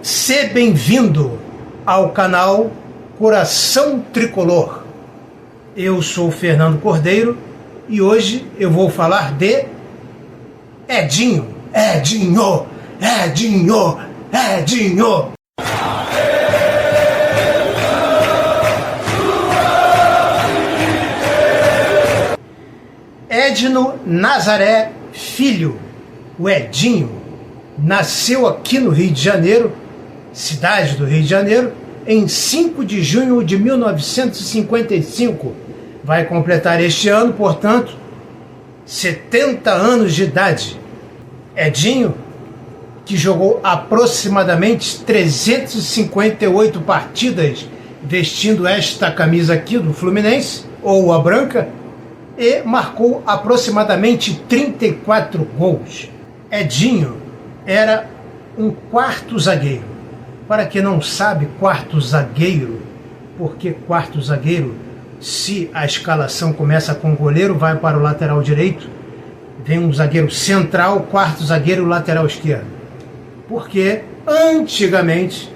Seja bem-vindo ao canal Coração Tricolor. Eu sou o Fernando Cordeiro e hoje eu vou falar de Edinho. Edinho! Edinho! Edinho! Edno Nazaré Filho, o Edinho, nasceu aqui no Rio de Janeiro, cidade do Rio de Janeiro, em 5 de junho de 1955. Vai completar este ano, portanto, 70 anos de idade. Edinho, que jogou aproximadamente 358 partidas vestindo esta camisa aqui do Fluminense, ou a branca, e marcou aproximadamente 34 gols. Edinho era um quarto zagueiro. Para quem não sabe, quarto zagueiro, porque quarto zagueiro, se a escalação começa com o goleiro, vai para o lateral direito, vem um zagueiro central, quarto zagueiro, lateral esquerdo. Porque antigamente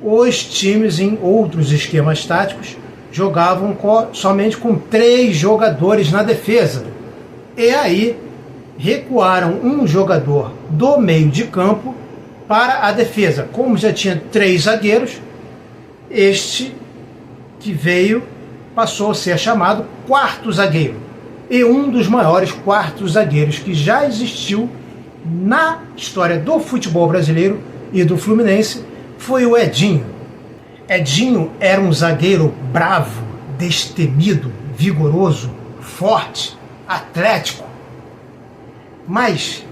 os times em outros esquemas táticos jogavam somente com 3 jogadores na defesa. E aí recuaram um jogador do meio de campo para a defesa. Como já tinha 3 zagueiros, este que veio passou a ser chamado quarto zagueiro. E um dos maiores quartos zagueiros que já existiu na história do futebol brasileiro e do Fluminense foi o Edinho. Edinho era um zagueiro bravo, destemido, vigoroso, forte, atlético. Mas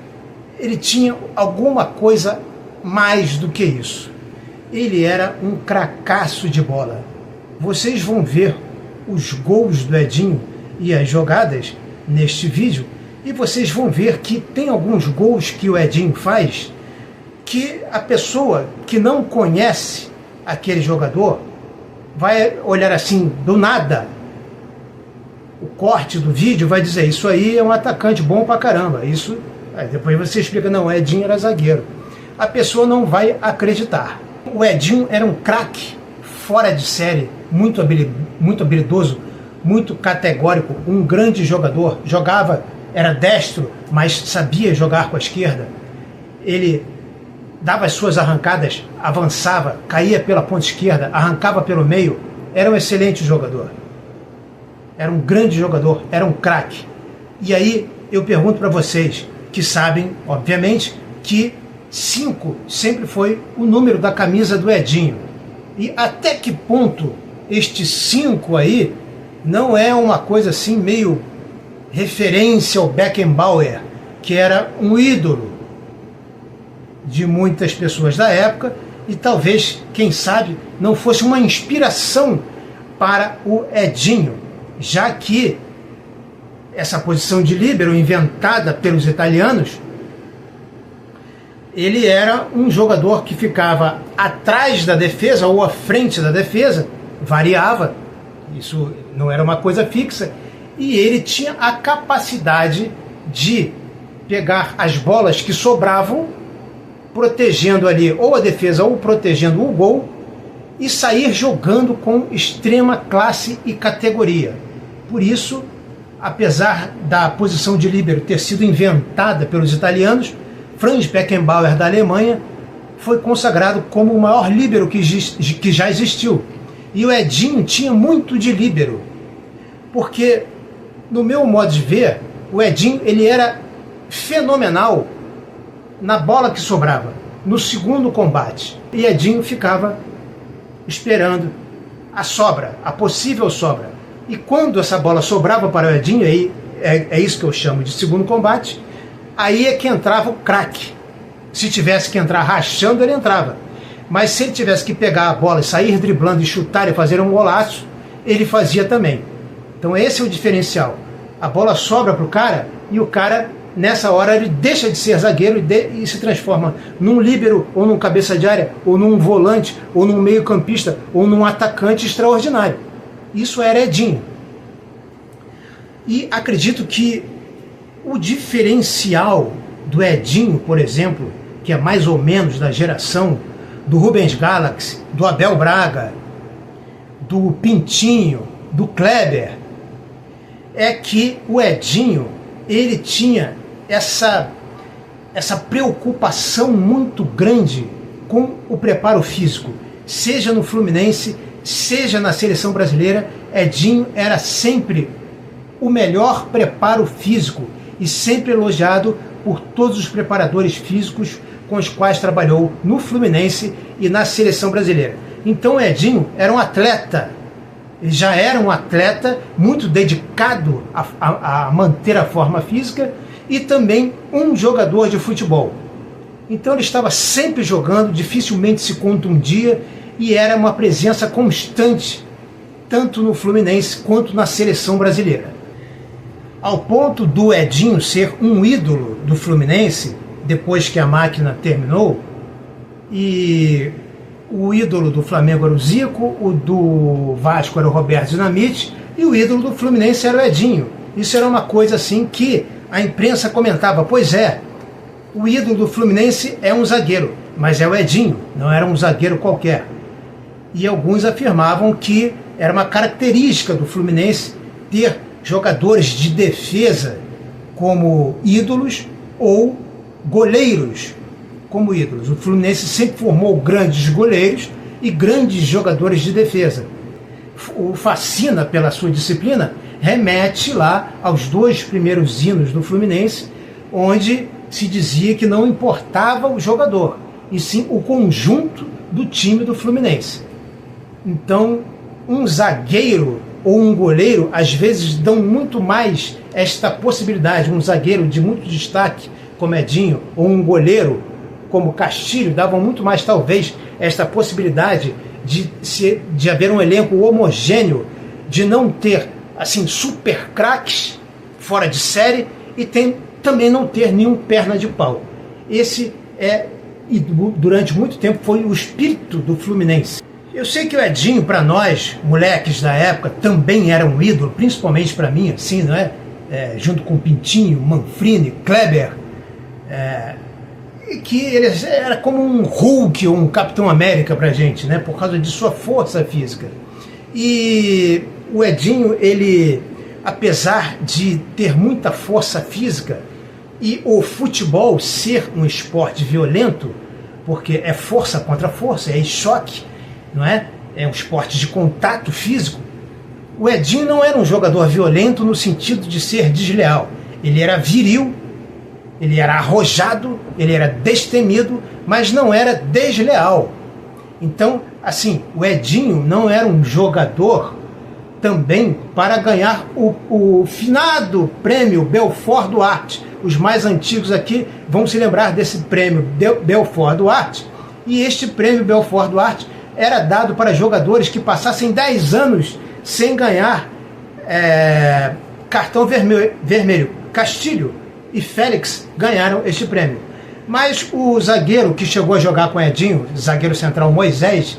ele tinha alguma coisa mais do que isso. Ele era um cracaço de bola. Vocês vão ver os gols do Edinho e as jogadas neste vídeo, e vocês vão ver que tem alguns gols que o Edinho faz que a pessoa que não conhece aquele jogador vai olhar assim do nada, o corte do vídeo vai dizer: isso aí é um atacante bom pra caramba. Isso, aí depois você explica: não, o Edinho era zagueiro. A pessoa não vai acreditar. O Edinho era um craque fora de série, muito habilidoso, muito categórico, um grande jogador. Jogava, era destro, mas sabia jogar com a esquerda. Ele dava as suas arrancadas, avançava, caía pela ponta esquerda, arrancava pelo meio. Era um excelente jogador. Era um grande jogador, era um craque. E aí eu pergunto para vocês, que sabem, obviamente, que 5 sempre foi o número da camisa do Edinho. E até que ponto este 5 aí não é uma coisa assim meio referência ao Beckenbauer, que era um ídolo de muitas pessoas da época, e talvez, quem sabe, não fosse uma inspiração para o Edinho, já que essa posição de líbero inventada pelos italianos, ele era um jogador que ficava atrás da defesa ou à frente da defesa, variava, isso não era uma coisa fixa, e ele tinha a capacidade de pegar as bolas que sobravam, protegendo ali ou a defesa ou protegendo o gol, e sair jogando com extrema classe e categoria. Por isso, apesar da posição de líbero ter sido inventada pelos italianos, Franz Beckenbauer da Alemanha foi consagrado como o maior líbero que já existiu. E o Edinho tinha muito de líbero, porque, no meu modo de ver, o Edinho ele era fenomenal na bola que sobrava, no segundo combate. E Edinho ficava esperando a sobra, a possível sobra. E quando essa bola sobrava para o Edinho, aí é isso que eu chamo de segundo combate, aí é que entrava o craque. Se tivesse que entrar rachando, ele entrava. Mas se ele tivesse que pegar a bola e sair driblando e chutar e fazer um golaço, ele fazia também. Então esse é o diferencial. A bola sobra para o cara e o cara, nessa hora, ele deixa de ser zagueiro e se transforma num líbero, ou num cabeça de área, ou num volante, ou num meio campista, ou num atacante extraordinário. Isso era Edinho. E acredito que o diferencial do Edinho, por exemplo, que é mais ou menos da geração do Rubens Galaxy, do Abel Braga, do Pintinho, do Kleber, é que o Edinho, ele tinha essa preocupação muito grande com o preparo físico, seja no Fluminense, seja na seleção brasileira. Edinho era sempre o melhor preparo físico e sempre elogiado por todos os preparadores físicos com os quais trabalhou no Fluminense e na seleção brasileira. Então o Edinho era um atleta, ele já era um atleta muito dedicado a manter a forma física e também um jogador de futebol. Então ele estava sempre jogando, dificilmente se contundia e era uma presença constante, tanto no Fluminense quanto na seleção brasileira. Ao ponto do Edinho ser um ídolo do Fluminense, depois que a máquina terminou, e o ídolo do Flamengo era o Zico, o do Vasco era o Roberto Dinamite, e o ídolo do Fluminense era o Edinho. Isso era uma coisa assim que a imprensa comentava: pois é, o ídolo do Fluminense é um zagueiro, mas é o Edinho, não era um zagueiro qualquer. E alguns afirmavam que era uma característica do Fluminense ter jogadores de defesa como ídolos ou goleiros como ídolos. O Fluminense sempre formou grandes goleiros e grandes jogadores de defesa. O Facina, pela sua disciplina, remete lá aos 2 primeiros hinos do Fluminense, onde se dizia que não importava o jogador, e sim o conjunto do time do Fluminense. Então, um zagueiro ou um goleiro, às vezes, dão muito mais esta possibilidade. Um zagueiro de muito destaque, como Edinho, ou um goleiro, como Castilho, davam muito mais, talvez, esta possibilidade de haver um elenco homogêneo, de não ter, assim, super craques fora de série e também não ter nenhum perna de pau. Esse e durante muito tempo, foi o espírito do Fluminense. Eu sei que o Edinho, para nós, moleques da época, também era um ídolo, principalmente para mim, assim, não é? Junto com Pintinho, Manfrini, Kleber, e que ele era como um Hulk ou um Capitão América para a gente, né? Por causa de sua força física. E o Edinho, ele, apesar de ter muita força física e o futebol ser um esporte violento, porque é força contra força, é choque, não é? É um esporte de contato físico. O Edinho não era um jogador violento no sentido de ser desleal. Ele era viril, ele era arrojado, ele era destemido, mas não era desleal. Então, assim, o Edinho não era um jogador também para ganhar o finado prêmio Belfort Duarte. Os mais antigos aqui vão se lembrar desse prêmio Belfort Duarte. E este prêmio Belfort Duarte era dado para jogadores que passassem 10 anos sem ganhar cartão vermelho. Castilho e Félix ganharam este prêmio. Mas o zagueiro que chegou a jogar com Edinho, zagueiro central Moisés,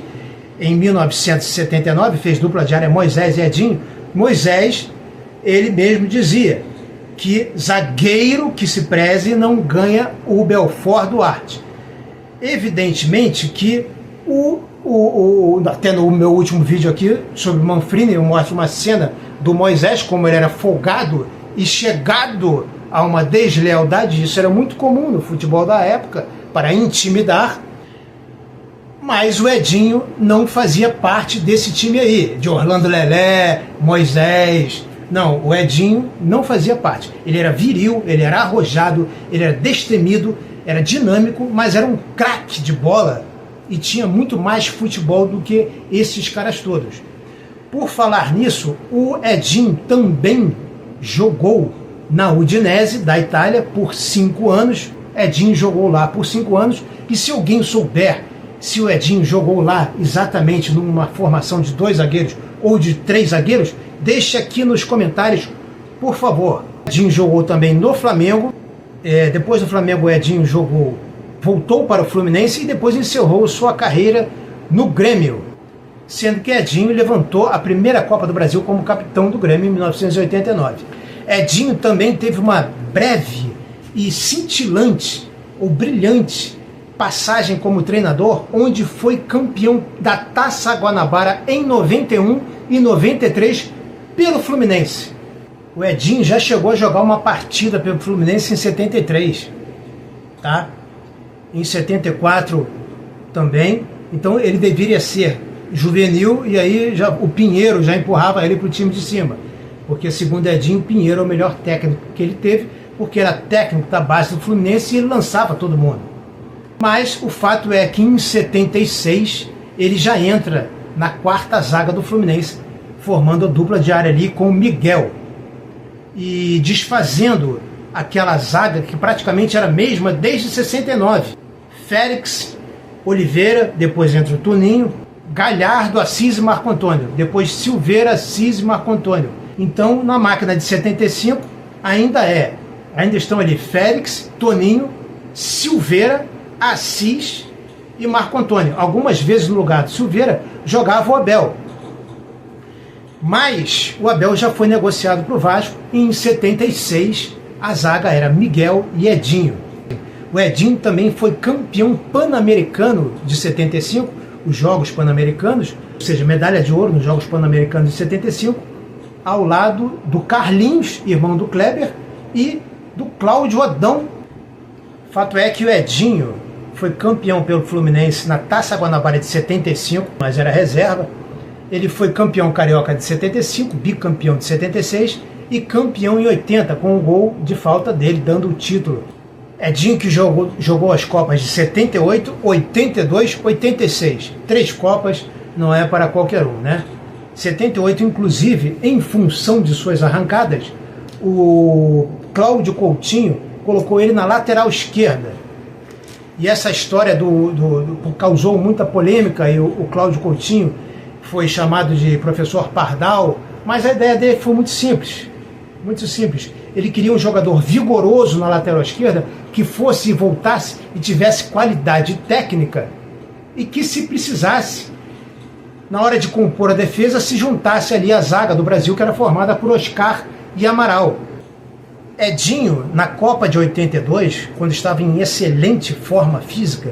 em 1979, fez dupla de área Moisés e Edinho. Moisés, ele mesmo dizia que zagueiro que se preze não ganha o Belfort Duarte. Evidentemente que até no meu último vídeo aqui sobre Manfrini, eu mostro uma cena do Moisés, como ele era folgado e chegado a uma deslealdade. Isso era muito comum no futebol da época, para intimidar. Mas o Edinho não fazia parte desse time aí, de Orlando Lelé, Moisés. Não, o Edinho não fazia parte. Ele era viril, ele era arrojado, ele era destemido, era dinâmico, mas era um craque de bola e tinha muito mais futebol do que esses caras todos. Por falar nisso, o Edinho também jogou na Udinese, da Itália, por 5 anos. Edinho jogou lá por 5 anos, e se alguém souber se o Edinho jogou lá exatamente numa formação de 2 zagueiros ou de 3 zagueiros, deixe aqui nos comentários, por favor. Edinho jogou também no Flamengo. Depois do Flamengo, o Edinho voltou para o Fluminense e depois encerrou sua carreira no Grêmio, sendo que Edinho levantou a primeira Copa do Brasil como capitão do Grêmio em 1989. Edinho também teve uma breve e cintilante ou brilhante passagem como treinador, onde foi campeão da Taça Guanabara em 91 e 93 pelo Fluminense. O Edinho já chegou a jogar uma partida pelo Fluminense em 73, tá? Em 74 também. Então ele deveria ser juvenil, e aí já, o Pinheiro já empurrava ele para o time de cima, porque segundo Edinho, o Pinheiro é o melhor técnico que ele teve, porque era técnico da base do Fluminense e ele lançava todo mundo. Mas o fato é que em 76 ele já entra na quarta zaga do Fluminense, formando a dupla de área ali com o Miguel e desfazendo aquela zaga que praticamente era a mesma desde 69. Félix, Oliveira, depois entra o Toninho, Galhardo, Assis e Marco Antônio, depois Silveira, Assis e Marco Antônio. Então, na máquina de 75, ainda estão ali Félix, Toninho, Silveira, Assis e Marco Antônio. Algumas vezes no lugar do Silveira jogava o Abel. Mas o Abel já foi negociado para o Vasco e em 76 a zaga era Miguel e Edinho. O Edinho também foi campeão pan-americano de 75, os Jogos Pan-Americanos, ou seja, medalha de ouro nos Jogos Pan-Americanos de 75, ao lado do Carlinhos, irmão do Kleber, e do Cláudio Adão. Fato é que o Edinho foi campeão pelo Fluminense na Taça Guanabara de 75, mas era reserva. Ele foi campeão carioca de 75, bicampeão de 76 e campeão em 80, com um gol de falta dele, dando o título. Edinho que jogou as Copas de 78, 82, 86. 3 Copas não é para qualquer um, né? 78, inclusive, em função de suas arrancadas, o Cláudio Coutinho colocou ele na lateral esquerda. E essa história causou muita polêmica, e o Cláudio Coutinho foi chamado de professor Pardal, mas a ideia dele foi muito simples. Muito simples. Ele queria um jogador vigoroso na lateral esquerda, que fosse e voltasse e tivesse qualidade técnica, e que, se precisasse, na hora de compor a defesa, se juntasse ali a zaga do Brasil, que era formada por Oscar e Amaral. Edinho, na Copa de 82, quando estava em excelente forma física,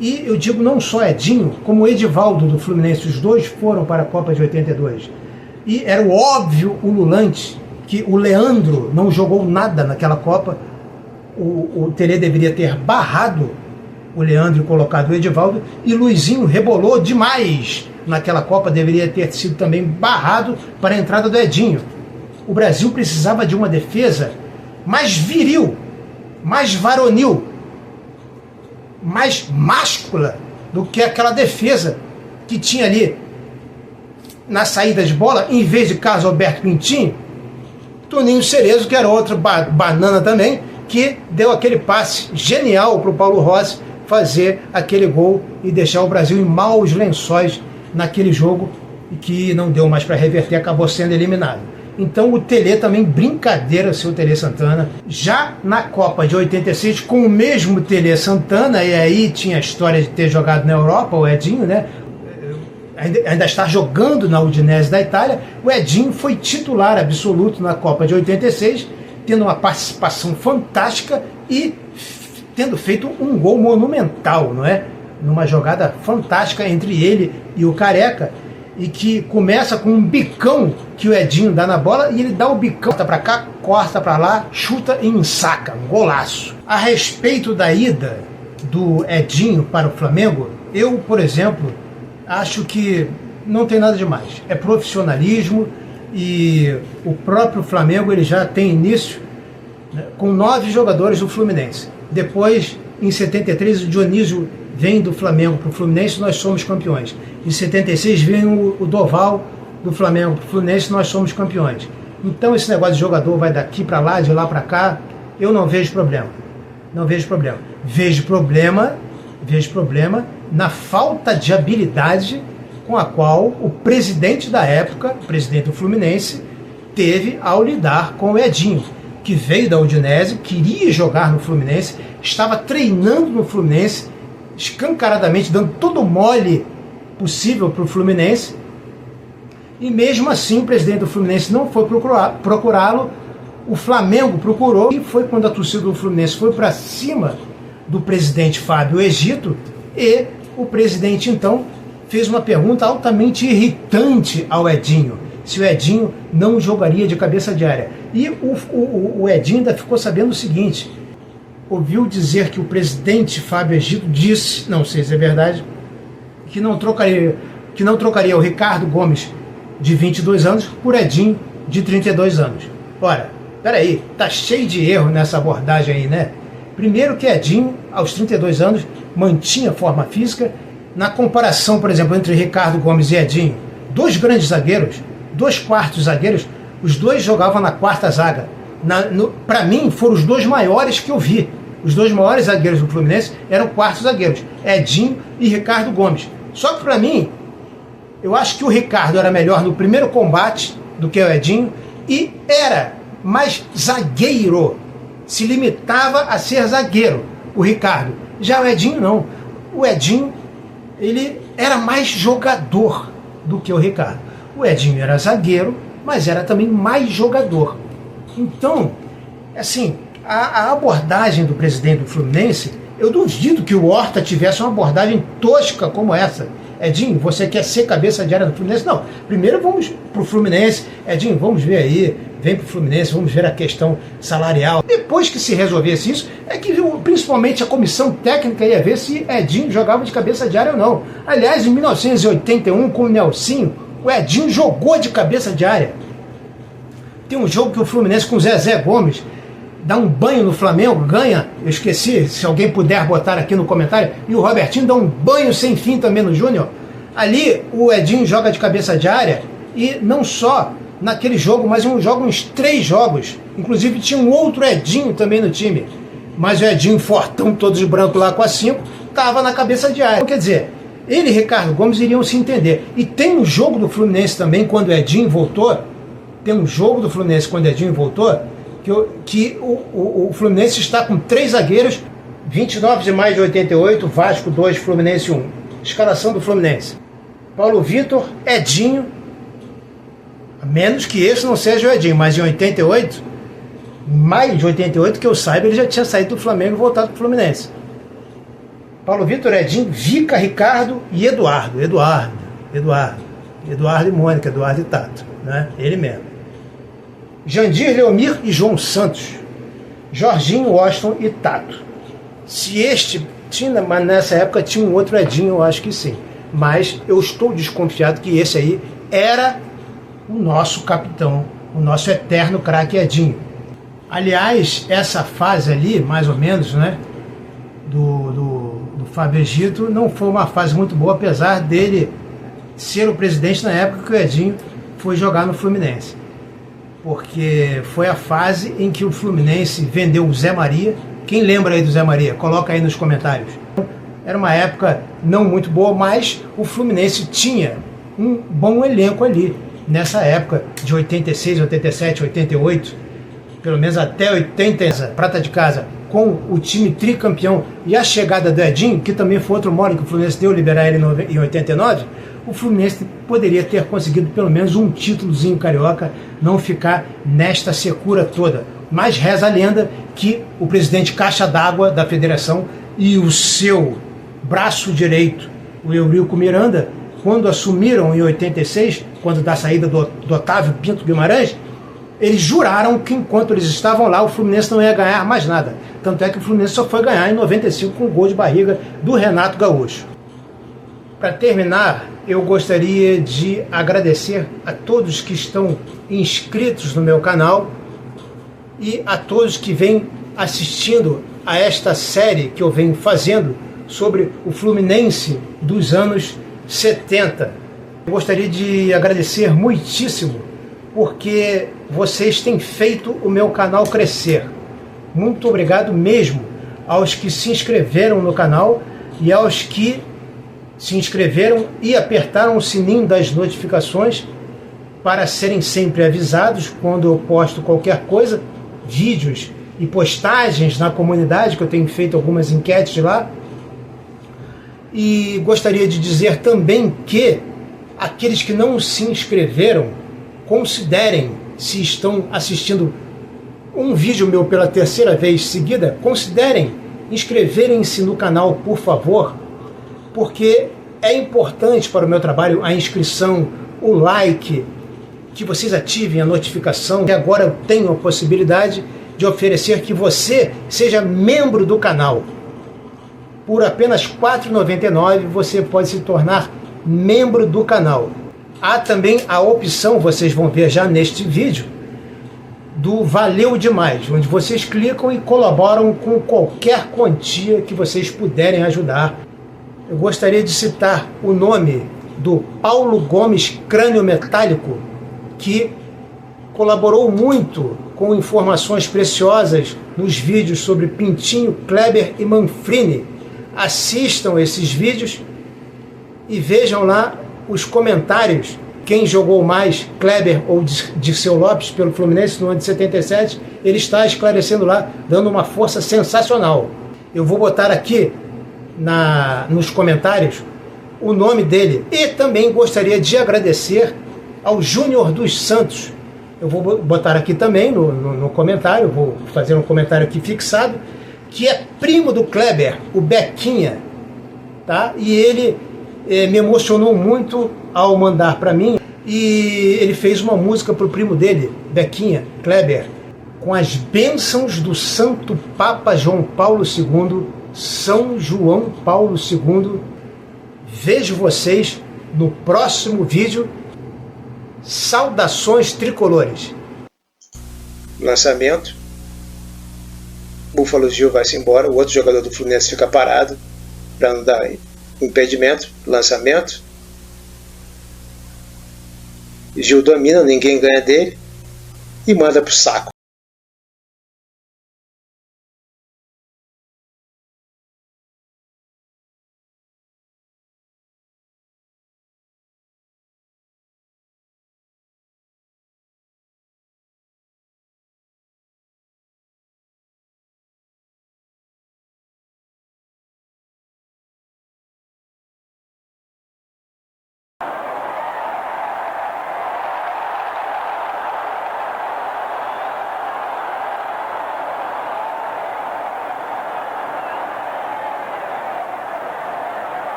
e eu digo não só Edinho, como Edivaldo do Fluminense, os dois foram para a Copa de 82. E era o óbvio ululante que o Leandro não jogou nada naquela Copa. O Tele deveria ter barrado o Leandro e colocado o Edivaldo, e Luizinho rebolou demais naquela Copa, deveria ter sido também barrado para a entrada do Edinho. O Brasil precisava de uma defesa mais viril, mais varonil, mais máscula do que aquela defesa que tinha ali na saída de bola, em vez de Carlos Alberto Pintinho, Toninho Cerezo, que era outro banana também, que deu aquele passe genial para o Paulo Rossi fazer aquele gol e deixar o Brasil em maus lençóis naquele jogo, e que não deu mais para reverter, acabou sendo eliminado. Então o Tele também, brincadeira, seu Tele Santana. Já na Copa de 86, com o mesmo Tele Santana, e aí tinha a história de ter jogado na Europa, o Edinho, né? Ainda está jogando na Udinese da Itália, o Edinho foi titular absoluto na Copa de 86, tendo uma participação fantástica e tendo feito um gol monumental, não é? Numa jogada fantástica entre ele e o Careca, e que começa com um bicão que o Edinho dá na bola, e ele dá o bicão, corta para cá, corta para lá, chuta e ensaca, um golaço. A respeito da ida do Edinho para o Flamengo, eu, por exemplo, acho que não tem nada demais. É profissionalismo, e o próprio Flamengo ele já tem início, né, com 9 jogadores do Fluminense. Depois, em 73, o Dionísio vem do Flamengo para o Fluminense, nós somos campeões. Em 76 vem o Doval do Flamengo para o Fluminense, nós somos campeões. Então esse negócio de jogador vai daqui para lá, de lá para cá, eu não vejo problema. Não vejo problema. Vejo problema na falta de habilidade com a qual o presidente da época, o presidente do Fluminense, teve ao lidar com o Edinho, que veio da Udinese, queria jogar no Fluminense, estava treinando no Fluminense, escancaradamente dando todo o mole possível para o Fluminense, e mesmo assim o presidente do Fluminense não foi procurá-lo. O Flamengo procurou, e foi quando a torcida do Fluminense foi para cima do presidente Fábio Egito, e o presidente então fez uma pergunta altamente irritante ao Edinho, se o Edinho não jogaria de cabeça de área. E o Edinho ainda ficou sabendo o seguinte: ouviu dizer que o presidente Fábio Egito disse, não sei se é verdade, que não trocaria o Ricardo Gomes, de 22 anos, por Edinho, de 32 anos. Ora, peraí, tá cheio de erro nessa abordagem aí, né? Primeiro que Edinho, aos 32 anos, mantinha forma física. Na comparação, por exemplo, entre Ricardo Gomes e Edinho, dois grandes zagueiros, dois quartos zagueiros, os dois jogavam na quarta zaga. Para mim, foram os dois maiores que eu vi. Os dois maiores zagueiros do Fluminense eram quartos zagueiros, Edinho e Ricardo Gomes. Só que para mim, eu acho que o Ricardo era melhor no primeiro combate do que o Edinho e era mais zagueiro, se limitava a ser zagueiro, o Ricardo. Já o Edinho não. O Edinho, ele era mais jogador do que o Ricardo. O Edinho era zagueiro, mas era também mais jogador. Então, assim, a abordagem do presidente do Fluminense, eu duvido que o Horta tivesse uma abordagem tosca como essa. Edinho, você quer ser cabeça de área do Fluminense? Não, primeiro vamos pro Fluminense. Edinho, vamos ver aí, vem pro Fluminense, vamos ver a questão salarial. Depois que se resolvesse isso, é que principalmente a comissão técnica ia ver se Edinho jogava de cabeça de área ou não. Aliás, em 1981, com o Nelsinho, o Edinho jogou de cabeça de área. Tem um jogo que o Fluminense com o Zezé Gomes dá um banho no Flamengo, ganha, eu esqueci, se alguém puder botar aqui no comentário, e o Robertinho dá um banho sem fim também no Júnior. Ali o Edinho joga de cabeça de área, e não só naquele jogo, mas joga uns 3 jogos. Inclusive tinha um outro Edinho também no time, mas o Edinho fortão, todos brancos lá com a 5, estava na cabeça de área. Então, quer dizer, ele e Ricardo Gomes iriam se entender. E tem um jogo do Fluminense também, quando o Edinho voltou, tem um jogo do Fluminense quando o Edinho voltou, que o Fluminense está com 3 zagueiros, 29 de maio de 88, Vasco 2, Fluminense 1. Escalação do Fluminense: Paulo Vitor, Edinho, a menos que esse não seja o Edinho, mas em 88, em maio de 88, que eu saiba, ele já tinha saído do Flamengo e voltado para o Fluminense. Paulo Vitor, Edinho, Vica, Ricardo e Eduardo e Mônica, Eduardo e Tato, né? Ele mesmo. Jandir, Leomir e João Santos, Jorginho, Washington e Tato. Se este tinha, mas nessa época tinha um outro Edinho, eu acho que sim. Mas eu estou desconfiado que esse aí era o nosso capitão, o nosso eterno craque Edinho. Aliás, essa fase ali, mais ou menos, né, do Fábio Egito, não foi uma fase muito boa, apesar dele ser o presidente na época que o Edinho foi jogar no Fluminense. Porque foi a fase em que o Fluminense vendeu o Zé Maria. Quem lembra aí do Zé Maria? Coloca aí nos comentários. Era uma época não muito boa, mas o Fluminense tinha um bom elenco ali, nessa época de 86, 87, 88, pelo menos até 80, prata de casa, com o time tricampeão e a chegada do Edinho, que também foi outro mole que o Fluminense deu liberar ele em 89, o Fluminense poderia ter conseguido pelo menos um títulozinho carioca, não ficar nesta secura toda. Mas reza a lenda que o presidente Caixa d'Água da federação e o seu braço direito, o Eurico Miranda, quando assumiram em 86, quando da saída do Otávio Pinto Guimarães, eles juraram que enquanto eles estavam lá, o Fluminense não ia ganhar mais nada. Tanto é que o Fluminense só foi ganhar em 95 com o gol de barriga do Renato Gaúcho. Para terminar, eu gostaria de agradecer a todos que estão inscritos no meu canal e a todos que vêm assistindo a esta série que eu venho fazendo sobre o Fluminense dos anos 70. Eu gostaria de agradecer muitíssimo, porque vocês têm feito o meu canal crescer. Muito obrigado mesmo aos que se inscreveram no canal e aos que se inscreveram e apertaram o sininho das notificações para serem sempre avisados quando eu posto qualquer coisa, vídeos e postagens na comunidade, que eu tenho feito algumas enquetes lá. E gostaria de dizer também que aqueles que não se inscreveram, considerem, se estão assistindo um vídeo meu pela terceira vez seguida, considerem inscreverem-se no canal, por favor, porque é importante para o meu trabalho a inscrição, o like, que vocês ativem a notificação. E agora eu tenho a possibilidade de oferecer que você seja membro do canal. Por apenas R$ 4,99 você pode se tornar membro do canal. Há também a opção, vocês vão ver já neste vídeo, do Valeu Demais, onde vocês clicam e colaboram com qualquer quantia que vocês puderem ajudar. Eu gostaria de citar o nome do Paulo Gomes Crânio Metálico, que colaborou muito com informações preciosas nos vídeos sobre Pintinho, Kleber e Manfrini. Assistam esses vídeos e vejam lá os comentários. Quem jogou mais, Kleber ou Dirceu Lopes, pelo Fluminense no ano de 77, ele está esclarecendo lá, dando uma força sensacional. Eu vou botar aqui nos comentários o nome dele. E também gostaria de agradecer ao Júnior dos Santos. Eu vou botar aqui também no comentário, vou fazer um comentário aqui fixado, que é primo do Kleber, o Bequinha, tá? E ele me emocionou muito ao mandar para mim, e ele fez uma música para o primo dele, Bequinha, Kleber, com as bênçãos do Santo Papa João Paulo II, São João Paulo II. Vejo vocês no próximo vídeo. Saudações tricolores. Lançamento. Búfalo Gil vai-se embora. O outro jogador do Fluminense fica parado para não dar impedimento. Lançamento. Gil domina, ninguém ganha dele e manda pro saco.